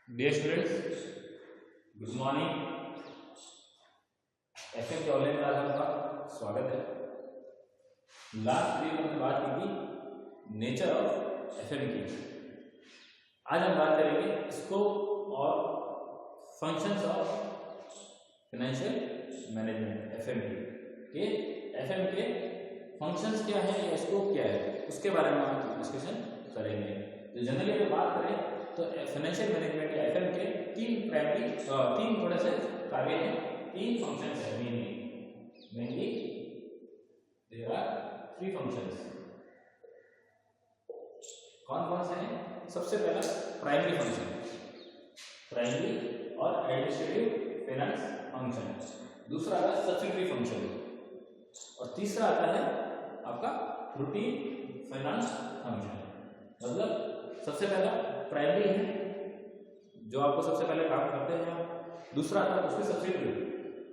Dear students, good morning. FM के online class में आपका स्वागत है। लास्ट वीडियो में हमने बात की थी नेचर ऑफ एफएम की। आज हम बात करेंगे स्कोप और functions of financial management FM के एफएम के फंक्शंस क्या है या स्कोप क्या है उसके बारे में हम डिस्कशन करेंगे। तो जनरली अगर बात करें तो फाइनेंशियल मैनेजमेंट या एफएम के तीन थोड़े से कार्य हैं, तीन फंक्शंस हैं mainly there are three functions. कौन कौन से हैं? सबसे पहला प्राइमरी फंक्शन, प्राइमरी और एडमिनिस्ट्रेटिव फाइनेंस फंक्शन। दूसरा आता है सब्सिडरी फंक्शन और तीसरा आता है आपका रूटीन फाइनेंस फंक्शन। मतलब सबसे पहला प्राइमरी है जो आपको सबसे पहले काम करते हैं आप। दूसरा आता है उसके सब्सिडरी,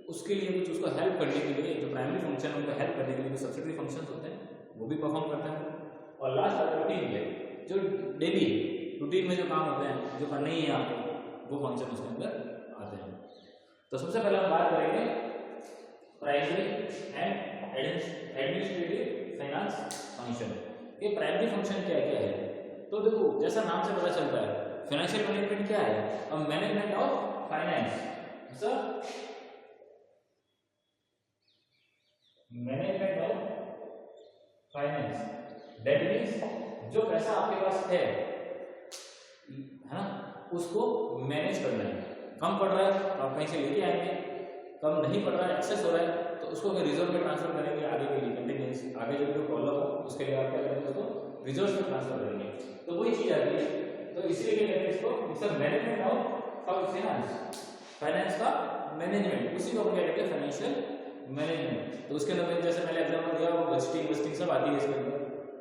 उसके लिए कुछ उसको हेल्प करने के लिए, जो प्राइमरी फंक्शन उनको हेल्प करने के लिए जो सब्सिडरी फंक्शंस होते हैं वो भी परफॉर्म करता है। और लास्ट आता है रूटीन है, जो डेली रूटीन में जो काम होते हैं जो करने ही है आपको, वो फंक्शन उसके अंदर आते हैं। तो सबसे पहले हम बात करेंगे primary and administrative finance function. ये प्राइमरी फंक्शन क्या क्या है? तो देखो, जैसा नाम से पता चलता है फाइनेंशियल मैनेजमेंट क्या है? Management of finance. Sir, management of finance that means जो पैसा आपके पास है ना, उसको मैनेज करना है। कम पड़ रहा है तो आप कहीं से लेके आएंगे, कम नहीं पड़ रहा है, एक्सेस हो रहा है तो उसको रिजर्व में ट्रांसफर करेंगे आगे के लिए, कंटिन्यूस आगे जो प्रॉब्लम हो उसके लिए आप क्या करेंगे, उसको रिजर्व में ट्रांसफर करेंगे। तो वही चीज आती है। तो इसलिए क्या कहते हैं इसको, it's management of finance, finance का मैनेजमेंट, उसी को हम क्या कहते हैं फाइनेंशियल मैनेजमेंट। तो उसके अंदर जैसे मैंने एग्जांपल दिया वो बजटिंग सब आती है इसके अंदर।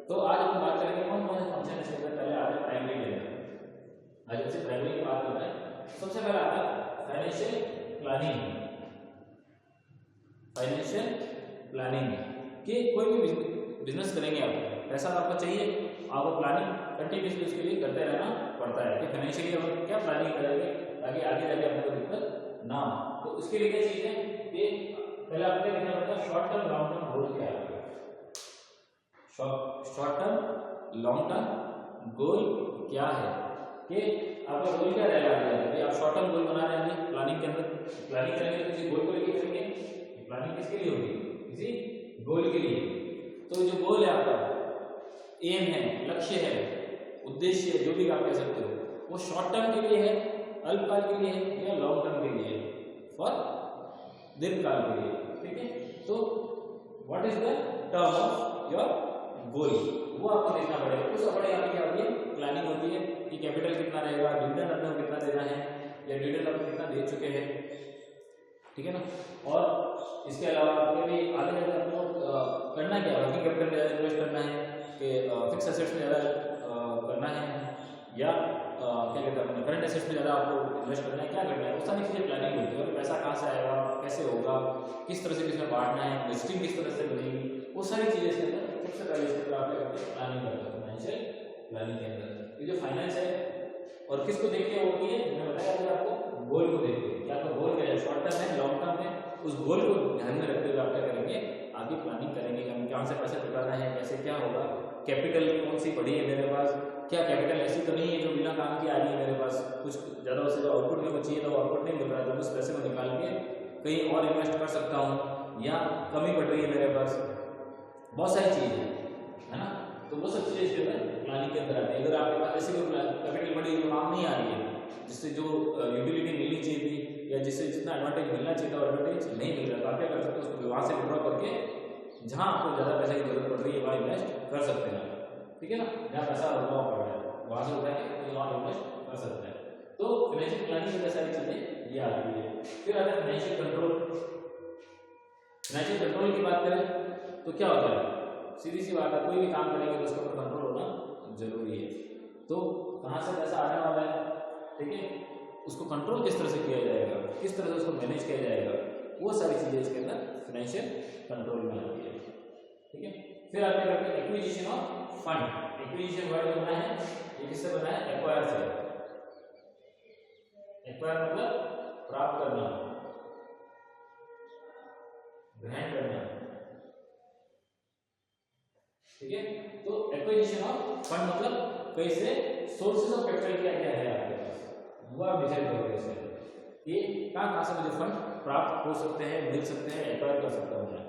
तो आज हम बात करेंगे कौन कौन से फंक्शन इसके अंदर। पहले आज प्राइमरी लेंगे, आज जैसे प्राइमरी की बात करते हैं। सबसे पहला आता है फाइनेंशियल प्लानिंग। फाइनेंशियल प्लानिंग कि कोई भी बिजनेस करेंगे आप, पैसा आपको चाहिए, आपको प्लानिंग कंटिन्यूसली उसके लिए करते रहना पड़ता है कि फाइनेंशियली हम क्या प्लानिंग करेंगे ताकि आगे जाके आपको दिक्कत ना हो। तो उसके लिए क्या चीज है कि पहले आपको देखना पड़ता है short term long term goal क्या है। Short term long term goal क्या है कि आपका गोल क्या रहेगा आगे। आप शॉर्ट टर्म गोल बना रहे हैं प्लानिंग के अंदर, प्लानिंग करेंगे तो किसी गोल को लेकर करेंगे। प्लानिंग किसके लिए होगी? किसी गोल के लिए। तो जो गोल है आपका, एम है, लक्ष्य है, उद्देश्य है, जो भी आप कह सकते हो, वो शॉर्ट टर्म के लिए है, अल्पकाल के लिए है या लॉन्ग टर्म के लिए, फॉर दीर्घकाल के लिए। ठीक है, तो what is the term of your goal, वो आपको देखना पड़ेगा। उस अपने यहाँ क्या होती है, प्लानिंग होती है कि कैपिटल कितना रहेगा, डिविडेंड आपको कितना देना है या डिविडेंड आपको कितना दे चुके हैं। ठीक है ना। और इसके अलावा भी आगे जाकर आपको करना क्या है, वर्किंग कैपिटल में इन्वेस्ट करना है कि फिक्स एसेट्स में ज़्यादा करना है या क्या कहते हैं करंट एसेट्स में ज़्यादा आपको इन्वेस्ट करना है, क्या करना है, वो सारी चीज़ें प्लानिंग होती है। और पैसा कहाँ से आएगा, कैसे होगा, किस तरह से किसमें बांटना है, बजटिंग किस तरह से बनेगी, वो सारी चीज़ें इसके अंदर सबसे पहले इसके अंदर आप प्लानिंग करते हैं फाइनेंशियल प्लानिंग के अंदर। ये जो फाइनेंस है और किसको देख के होती है, मैंने बताया कि आपको गोल को देखते हैं कि आपका गोल क्या है, शॉर्ट टर्म है, लॉन्ग टर्म है। उस गोल को ध्यान में रखते हुए आप क्या करेंगे, आगे प्लानिंग करेंगे कि हमें कहाँ से पैसा जुटाना है, कैसे क्या होगा, कैपिटल कौन सी पड़ी है मेरे पास, क्या कैपिटल ऐसी तो नहीं है जो बिना काम की आ रही है मेरे पास, कुछ ज़्यादा उससे जो आउटपुट मेरे को चाहिए था वो आउटपुट नहीं मिल रहा है, तो उस पैसे को निकाल के कहीं और इन्वेस्ट कर सकता हूँ या कमी पड़ रही है मेरे पास। बहुत सारी चीज़ है ना। तो वो सब चीज़ें इसके अंदर प्लानिंग के अंदर आती है। अगर आपके पास ऐसी कोई कैपिटल पड़ी जो काम नहीं आ रही है, जिससे जो यूटिलिटी मिलनी चाहिए थी या जिससे जितना एडवांटेज मिलना चाहिए था एडवांटेज नहीं मिल रहा, तो आप क्या कर सकते हो, उसको वहाँ से विड्रॉ करके जहाँ आपको ज़्यादा पैसे की जरूरत पड़ रही है वहाँ इन्वेस्ट कर सकते हैं। ठीक है ना, जहाँ पैसा रुपया पड़ रहा है वहाँ से उठा के कहीं और इन्वेस्ट कर सकते हैं। तो फाइनेंशियल प्लानिंग में सारी चीज़ें ये आती है। फिर आता है फाइनेंशियल कंट्रोल। फाइनेंशियल कंट्रोल की बात करें तो क्या होता है, सीधी सी बात है, कोई भी काम करेंगे तो उसके ऊपर कंट्रोल होना जरूरी है। तो कहाँ से पैसा आने वाला है, ठीक है, उसको कंट्रोल किस तरह से किया जाएगा, किस तरह से उसको मैनेज किया जाएगा, वो सारी चीज़ें इसके अंदर फाइनेंशियल कंट्रोल में आती है। ठीक है, फिर आगे करते हैं acquisition of fund. Acquisition word जो बना है ये किससे बना है, एक्वायर से। एक्वायर मतलब प्राप्त करना, ग्रहण करना, ठीक है। तो एक्विजिशन ऑफ फंड मतलब कैसे सोर्सेज ऑफ कैपिटल क्या क्या है आपके पास, वो आप डिसाइड करोगे इसमें कि कहाँ से मुझे फंड प्राप्त हो सकते हैं, मिल सकते हैं, एक्वायर कर सकता हूँ मैं,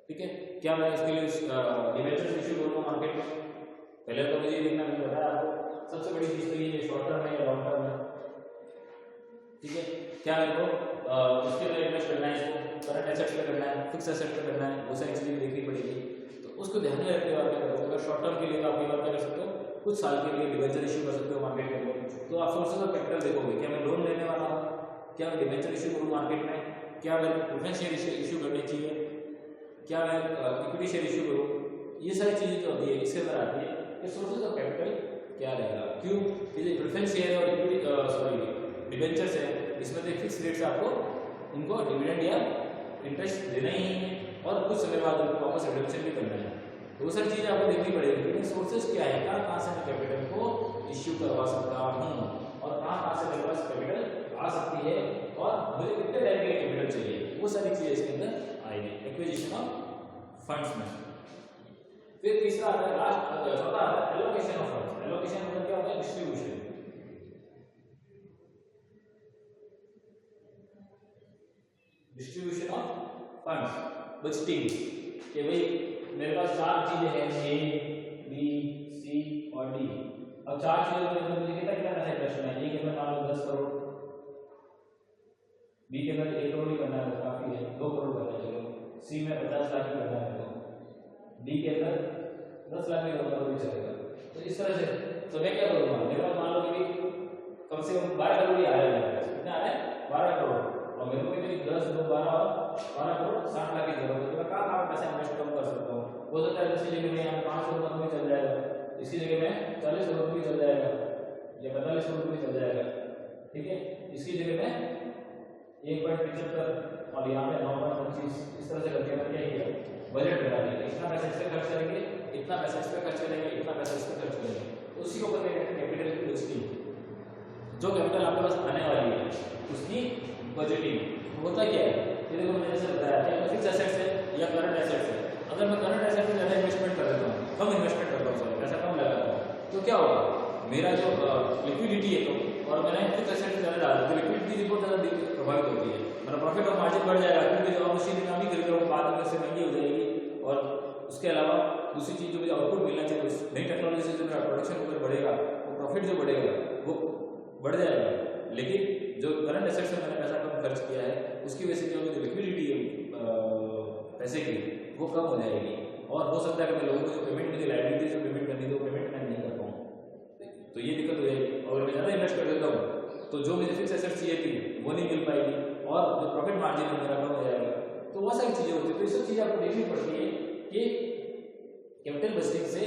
ठीक है। क्या मैं इसके लिए डिबेंचर्स इशू करूँगा मार्केट में, पहले तो मुझे देखना, मैंने बताया आपको सबसे बड़ी चीज तो ये है शॉर्ट टर्म है या लॉन्ग टर्म है, ठीक है। क्या मेरे को उसके अंदर इन्वेस्ट करना है, इसको करंट एसेट्स पे करना है, फिक्स एसेट पे करना है, वो सारी चीजें देखनी पड़ेगी। तो उसको ध्यान में रखते हुए आप क्या करोगे, अगर शॉर्ट टर्म के लिए तो आप ये बात क्या कर सकते हो, कुछ साल के लिए डिबेंचर इशू कर सकते हो मार्केट के अंदर। तो आप सोर्सेज ऑफ कैपिटल देखोगे, क्या मैं लोन लेने वाला हूँ, क्या मैं डिबेंचर इशू करूँ मार्केट में, क्या मैं प्रेफरेंस शेयर इशू करनी चाहिए, क्या मैं इक्विटी शेयर इशू करूँ, ये सारी चीजें जो होती है इसके अंदर आती है कि सोर्सेज ऑफ कैपिटल क्या रहेगा। क्यों, ये प्रेफरेंस शेयर और इक्विटी डिबेंचर्स है, इसमें तो फिक्स रेट से आपको उनको डिविडेंड या इंटरेस्ट देना ही है और कुछ समय बाद उनको वापस रिडम्पशन भी करना है। तो वो सारी चीजें आपको देखनी पड़ेगी, लेकिन सोर्सेज क्या है, कहाँ से मैं कैपिटल को इश्यू करवा सकता हूँ और कहाँ से मेरे पास कैपिटल आ सकती है और मुझे कितने टाइप के कैपिटल चाहिए, वो सारी चीजें इसके अंदर आएगी एक्विजिशन ऑफ फंड्स में। फिर तीसरा आता है, लास्ट चौथा आता है एलोकेशन ऑफ फंड्स। एलोकेशन मतलब क्या होता है, distribution. Distribution of funds, budgeting, कि भाई मेरे पास चार चीजें हैं, ए बी सी और डी। अब चार चीजों के अंदर मुझे कितना कितना पैसा इन्वेस्ट करना है, ए के अंदर मान लो 10 करोड़, बी के अंदर 1 करोड़ ही करना है, काफी है, 2 करोड़ करना है, चलो सी में 50 लाख ही करना है, डी के अंदर 10 लाख में होगा तो भी चलेगा। तो इस तरह से तो मैं क्या करूँगा, मेरे पास मान लो कि कम से कम 12 करोड़ ही आ रहा है, कितना आ रहा है 12 करोड़, और मेरे को कितनी 10 2 12 करोड़ 60 लाख की जरूरत है, तो मैं कहाँ पैसा इन्वेस्ट कम कर सकता हूँ। हो सकता है इसकी जगह में यहाँ 5 करोड़ तक भी चल जाएगा, इसकी जगह में 40 करोड़ भी चल जाएगा या 45 करोड़ भी चल जाएगा, ठीक है। इसकी जगह में 1.75 और यहाँ पे 9.25, इस तरह से करके मैं क्या किया, बजट बना लिया, इतना पैसा इस पे खर्च करेंगे, इतना पैसा इस पे खर्च करेंगे, इतना पैसा इस पे खर्च करेंगे। तो उसी को कहते हैं कैपिटल की बजटिंग। जो कैपिटल आपके पास आने वाली है उसकी बजटिंग होता क्या है, ये देखो मैंने जैसे बताया था, फिक्स एसेट्स है या करंट एसेट्स है। अगर मैं करंट एसेट में ज़्यादा इन्वेस्टमेंट कर देता हूँ, कम इन्वेस्टमेंट करता हूँ, सॉरी पैसा कम लगाता हूँ, तो क्या होगा, मेरा जो लिक्विडिटी है तो, और मैंने फिक्स एसेट ज़्यादा डाला तो लिक्विडिटी बहुत ज़्यादा प्रभावित होती है, मेरा प्रॉफिट और मार्जिन बढ़ जाएगा, क्योंकि जो मशीन मैं अभी खरीद रहा हूँ बाद में उससे महंगी हो जाएगी। और उसके अलावा दूसरी चीज़ जो मुझे आउटपुट मिलना चाहिए, उस नई टेक्नोलॉजी से जो मेरा प्रोडक्शन अगर बढ़ेगा, वो प्रॉफिट जो बढ़ेगा वो बढ़ जाएगा, लेकिन जो करंट एसेट्स में मैंने पैसा कम खर्च किया है उसकी वजह से जो मुझे लिक्विडिटी है पैसे की वो कम हो जाएगी, और हो सकता है कि मैं लोगों को जो पेमेंट मुझे लायबिलिटी जो पेमेंट करनी थी वो पेमेंट मैं नहीं कर पाऊँ, तो ये दिक्कत हो जाएगी। और मैं ज़्यादा इन्वेस्ट कर देता हूँ तो जो मुझे फिक्स एसेट्स चाहिए थी वो नहीं मिल पाएगी, और जो प्रॉफिट मार्जिन है मेरा कम हो जाएगा। तो वो सारी चीज़ें होती है, तो ये सब चीज़ें आपको देखनी पड़ती है कि कैपिटल बजटिंग से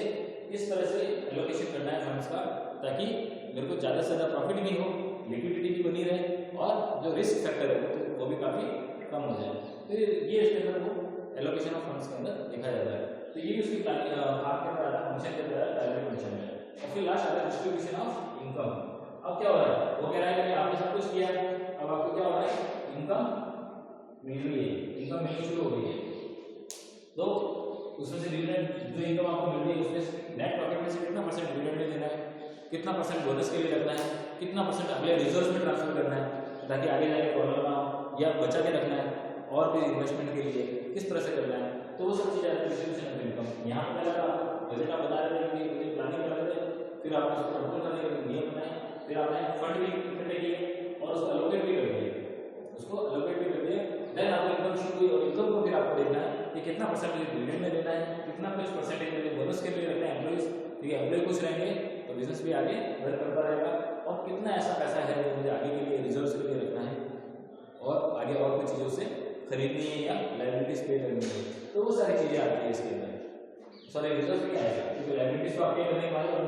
इस तरह से एलोकेशन करना है फंड्स का, ताकि मेरे को ज़्यादा से ज़्यादा प्रॉफिट भी हो, लिक्विडिटी भी बनी रहे, और जो रिस्क फैक्टर है तो वो भी काफ़ी कम हो जाए। तो ये इसके अंदर वो एलोकेशन ऑफ फंड्स के अंदर देखा जाता है। तो ये उसकी काम के अंदर आता है, फंक्शन के अंदर आता है, प्राइमरी फंक्शन में। और फिर लास्ट आता है डिस्ट्रीब्यूशन ऑफ इनकम। अब क्या हो रहा है, वो कह रहा है कि आपने सब कुछ किया, अब आपको क्या हो रहा है, इनकम मिल रही है, इनकम मिलनी शुरू हो गई है, तो उसमें से डिविडेंड जो इनकम आपको मिल रही है उसमें नेट प्रॉफिट में से कितना परसेंट डिविडेंड में देना है, कितना परसेंट बोनस के लिए रखना है, कितना परसेंट अगले रिजर्व में ट्रांसफर करना है ताकि आगे जाके प्रॉब्लम ना हो, या बचा के रखना है और फिर इन्वेस्टमेंट के लिए किस तरह से करना है। तो वो सब चीज़ें डिस्ट्रीब्यूशन ऑफ इनकम। यहाँ पर पहले आप बजट आप बता रहे थे कि प्लानिंग कर रहे थे, फिर आपने उसको कंट्रोल करने के लिए नियम बनाए, फिर आपने फंड भी इकट्ठे किए और उसको एलोकेट भी कर दिए, उसको एलोकेट भी कर दिए। देन आपको इनकम शुरू हुई, और इनकम को फिर आपको देखना है कि कितना परसेंट मुझे डिविडेंड में देना है, कितना कुछ परसेंटेज मुझे बोनस के लिए रखना है एम्प्लॉइज, क्योंकि एम्प्लॉय खुश रहेंगे तो बिजनेस भी आगे बढ़ करता रहेगा, और कितना ऐसा पैसा है जो मुझे आगे के लिए रिजर्व्स के लिए रखना है और आगे और कुछ चीज़ों से खरीदनी है या लायबिलिटीज पे करनी है। तो वो सारी चीज़ें आती है इसके अंदर, सॉरी रिजर्व भी आएगा क्योंकि लायबिलिटीज तो आपके करने वाले और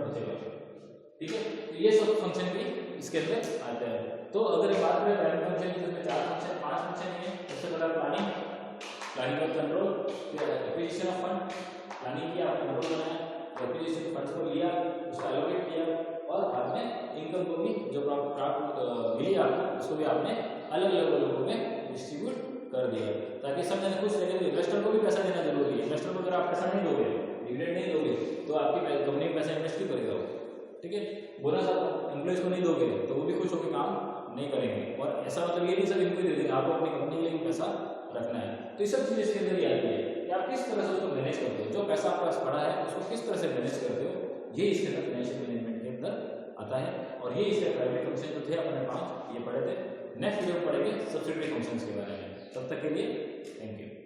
बचेगा, ठीक है। तो ये सब फंक्शन भी इसके अंदर आते हैं। तो अगर बात करें प्राइमरी फंक्शन की, इसमें 4 फंक्शन 5 फंक्शन है। सबसे पहला प्लानिंग, प्लानिंग और कंट्रोल, फिर एक्विजिशन ऑफ फंड, प्लानिंग किया, कंट्रोल बनाया, एक्विजिशन फंड्स को लिया, उसको एलोकेट किया, और बाद में इनकम को भी जो प्राप्त मिली आपको उसको भी आपने अलग अलग लोगों में डिस्ट्रीब्यूट कर दिया, ताकि सब जने खुश रहे। इन्वेस्टर को भी पैसा देना जरूरी है। इन्वेस्टर को अगर आप पैसा नहीं दोगे, डिविडेंड नहीं दोगे, तो आपकी कंपनी में पैसा इन्वेस्ट क्यों करेगा वो? ठीक है, बोनस आप एम्प्लॉइज को नहीं दोगे तो वो भी खुश होकर काम नहीं करेंगे। और ऐसा मतलब ये नहीं सब इनको दे देंगे, आपको अपनी कंपनी के लिए भी पैसा रखना है। तो ये सब चीज़ इसके अंदर ही आती है कि आप किस तरह से उसको मैनेज करते हो, जो पैसा आपके पास पड़ा है उसको किस तरह से मैनेज करते हो, ये इसके अंदर फाइनेंशियल मैनेजमेंट के अंदर आता है। और ये इसके प्राइमरी फंक्शन जो थे अपने 5 ये पढ़े थे। नेक्स्ट वीडियो में पढ़ेंगे सब्सिडरी फंक्शंस के बारे में। तब तक के लिए थैंक यू।